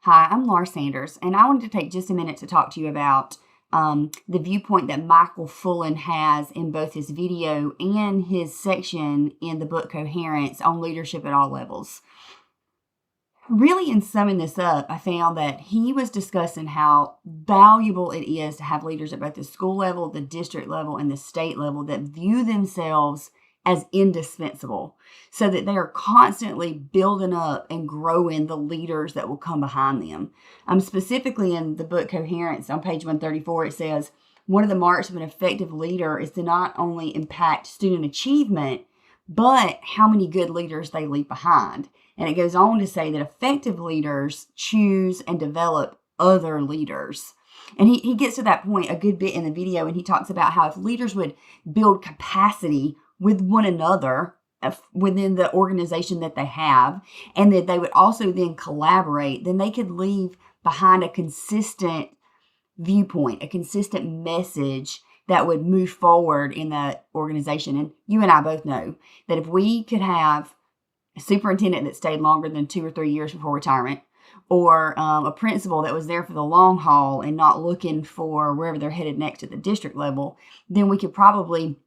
Hi, I'm Laura Sanders, and I wanted to take just a minute to talk to you about the viewpoint that Michael Fullan has in both his video and his section in the book Coherence on leadership at all levels. Really, in summing this up, I found that he was discussing how valuable it is to have leaders at both the school level, the district level, and the state level that view themselves as indispensable so that they are constantly building up and growing the leaders that will come behind them. Specifically in the book Coherence on page 134, it says, one of the marks of an effective leader is to not only impact student achievement, but how many good leaders they leave behind. And it goes on to say that effective leaders choose and develop other leaders. And he gets to that point a good bit in the video, and he talks about how if leaders would build capacity with one another within the organization that they have, and that they would also then collaborate, then they could leave behind a consistent viewpoint, a consistent message that would move forward in that organization. And you and I both know that if we could have a superintendent that stayed longer than 2 or 3 years before retirement, or a principal that was there for the long haul and not looking for wherever they're headed next at the district level, then we could probably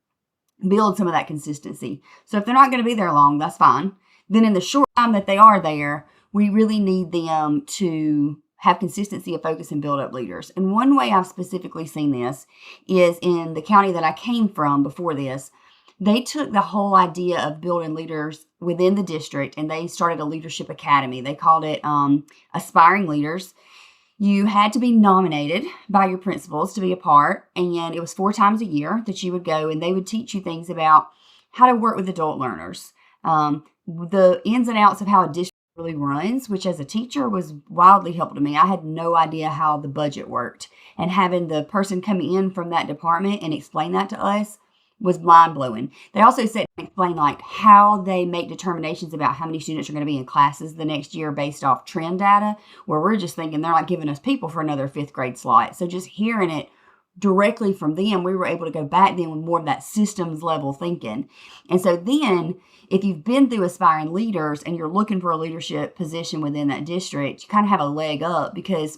build some of that consistency. So if they're not going to be there long, that's fine. Then in the short time that they are there, we really need them to have consistency of focus and build up leaders. And one way I've specifically seen this is in the county that I came from before this. They took the whole idea of building leaders within the district and they started a leadership academy. They called it Aspiring Leaders. You had to be nominated by your principals to be a part, and it was 4 times a year that you would go, and they would teach you things about how to work with adult learners, the ins and outs of how a district really runs, which as a teacher was wildly helpful to me. I had no idea how the budget worked, and having the person come in from that department and explain that to us was mind-blowing. They also said and explained like how they make determinations about how many students are going to be in classes the next year based off trend data, where we're just thinking they're not giving us people for another 5th grade slot. So just hearing it directly from them, we were able to go back then with more of that systems level thinking. And so then if you've been through Aspiring Leaders and you're looking for a leadership position within that district, you kind of have a leg up because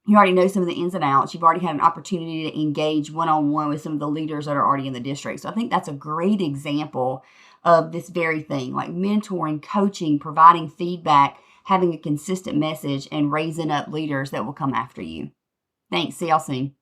you already know some of the ins and outs. You've already had an opportunity to engage one-on-one with some of the leaders that are already in the district. So I think that's a great example of this very thing, like mentoring, coaching, providing feedback, having a consistent message, and raising up leaders that will come after you. Thanks. See y'all soon.